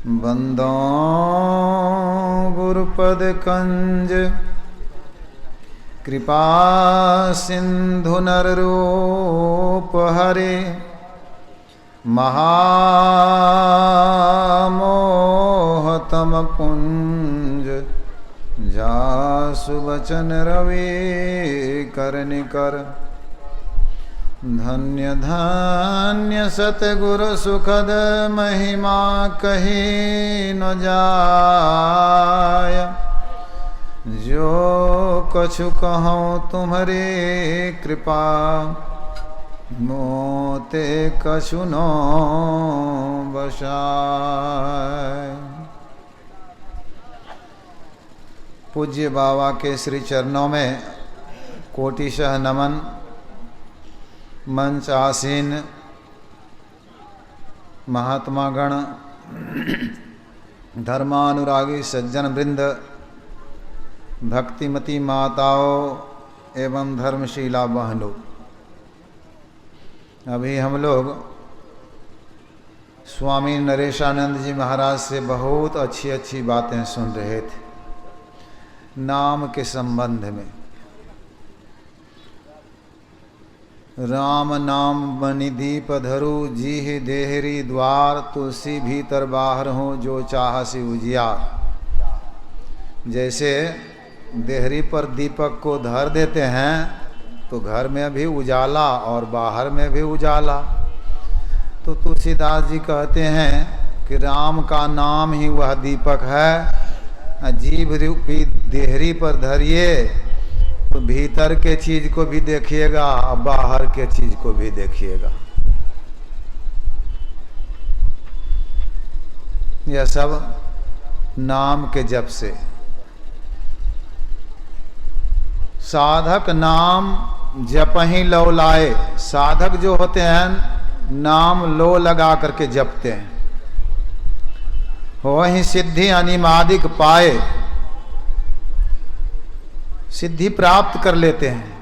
बंदो गुरुपद कंज कृपा सिंधु नररूप हरे महामोहतम कुंज जासु वचन रवि करनिकर धन्य धन्य सतगुरु सुखद महिमा कही न जाय। जो कछु कहूँ तुम्हारी कृपा मोते कछु न बसाय। पूज्य बाबा के श्री चरणों में कोटिशः नमन। मंच आसीन महात्मागण, धर्मानुरागी सज्जन वृंद, भक्तिमती माताओं एवं धर्मशीला बहनों, अभी हम लोग स्वामी नरेशानंद जी महाराज से बहुत अच्छी अच्छी बातें सुन रहे थे नाम के संबंध में। राम नाम बनि दीप धरु जीह देहरी द्वार, तुलसी भीतर बाहर हो जो चाहसी उजियार। जैसे देहरी पर दीपक को धर देते हैं तो घर में भी उजाला और बाहर में भी उजाला। तो तुलसीदास जी कहते हैं कि राम का नाम ही वह दीपक है। जीभ रूपी देहरी पर धरिए तो भीतर के चीज को भी देखिएगा और बाहर के चीज को भी देखिएगा। यह सब नाम के जप से। साधक नाम जप ही लो लाए। साधक जो होते हैं नाम लो लगा करके जपते हैं, वही सिद्धि अनिमादिक पाए, सिद्धि प्राप्त कर लेते हैं।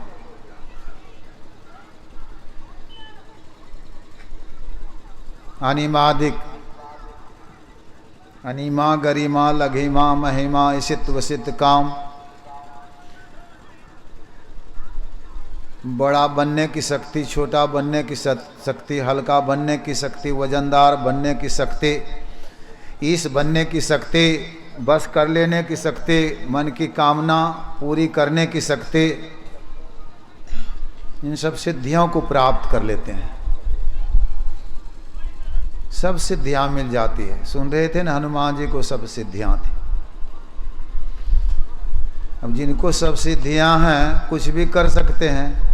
अनिमादिक, अनिमा गरिमा लघिमा महिमा ईशित वसित काम। बड़ा बनने की शक्ति, छोटा बनने की शक्ति, हल्का बनने की शक्ति, वजनदार बनने की शक्ति, ईश बनने की शक्ति, बस कर लेने की शक्ति, मन की कामना पूरी करने की शक्ति, इन सब सिद्धियों को प्राप्त कर लेते हैं। सब सिद्धियां मिल जाती है। सुन रहे थे ना हनुमान जी को सब सिद्धियां थी। अब जिनको सब सिद्धियां हैं कुछ भी कर सकते हैं।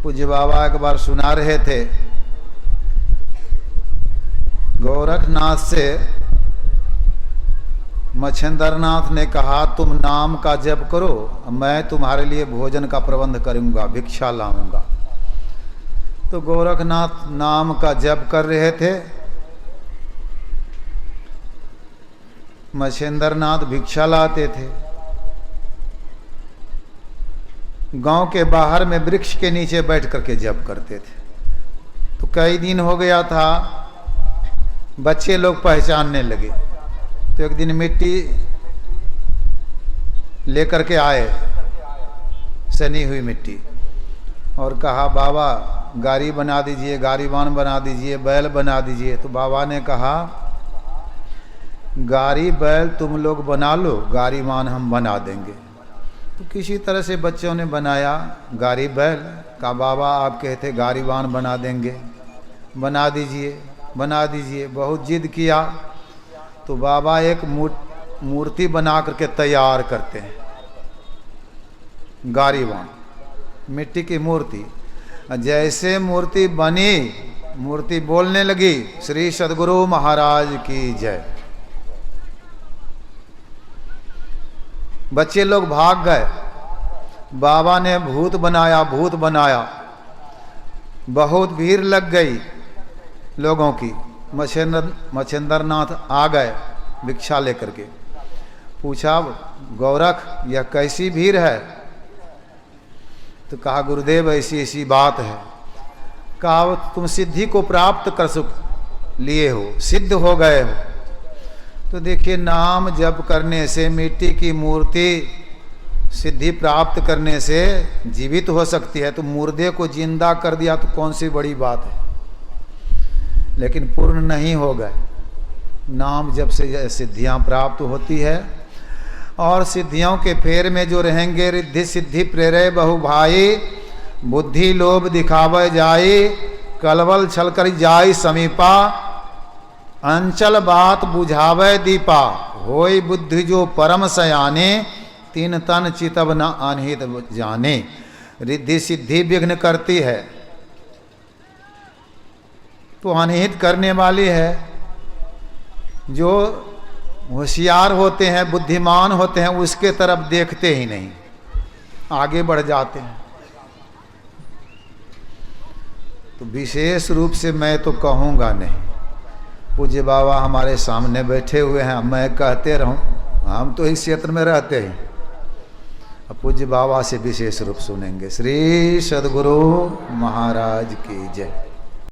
पूज्य बाबा एक बार सुना रहे थे, गोरखनाथ से मच्छिंद्रनाथ ने कहा तुम नाम का जप करो, मैं तुम्हारे लिए भोजन का प्रबंध करूंगा, भिक्षा लाऊंगा। तो गोरखनाथ नाम का जप कर रहे थे, मच्छिंद्रनाथ भिक्षा लाते थे। गांव के बाहर में वृक्ष के नीचे बैठ करके जप करते थे। तो कई दिन हो गया था, बच्चे लोग पहचानने लगे। तो एक दिन मिट्टी लेकर के आए, सनी हुई मिट्टी, और कहा बाबा गाड़ी बना दीजिए, गाड़ीवान बना दीजिए, बैल बना दीजिए। तो बाबा ने कहा गाड़ी बैल तुम लोग बना लो, गाड़ीवान हम बना देंगे। तो किसी तरह से बच्चों ने बनाया गाड़ी बैल। कहा बाबा आप कहते गाड़ीवान बना देंगे, बना दीजिए बना दीजिए। बहुत जिद किया तो बाबा एक मूर्ति बना करके तैयार करते हैं, गाड़ीवान, मिट्टी की मूर्ति। जैसे मूर्ति बनी, मूर्ति बोलने लगी श्री सद्गुरु महाराज की जय। बच्चे लोग भाग गए। बाबा ने भूत बनाया, भूत बनाया। बहुत भीड़ लग गई लोगों की। मच्छिंद्रनाथ आ गए भिक्षा लेकर के। पूछा गौरख यह कैसी भीड़ है? तो कहा गुरुदेव ऐसी ऐसी बात है। कहा तुम सिद्धि को प्राप्त लिए हो, सिद्ध हो गए हो। तो देखिए, नाम जप करने से मिट्टी की मूर्ति सिद्धि प्राप्त करने से जीवित हो सकती है, तो मुर्दे को जिंदा कर दिया तो कौन सी बड़ी बात है। लेकिन पूर्ण नहीं हो गए। नाम जप से सिद्धियां प्राप्त होती है, और सिद्धियों के फेर में जो रहेंगे, रिद्धि सिद्धि प्रेरय बहु भाई, बुद्धि लोभ दिखावे जाई, कलवल छल कर जाई समीपा, अंचल बात बुझावे दीपा, होई बुद्धि जो परम सयाने, तीन तन चितव न अनहित जाने। रिद्धि सिद्धि विघ्न करती है तो अनहित करने वाली है। जो होशियार होते हैं, बुद्धिमान होते हैं, उसके तरफ देखते ही नहीं, आगे बढ़ जाते हैं। तो विशेष रूप से मैं तो कहूँगा नहीं, पूज्य बाबा हमारे सामने बैठे हुए हैं, मैं कहते रहूं, हम तो इस क्षेत्र में रहते हैं। अब पूज्य बाबा से विशेष रूप सुनेंगे। श्री सद्गुरु महाराज की जय।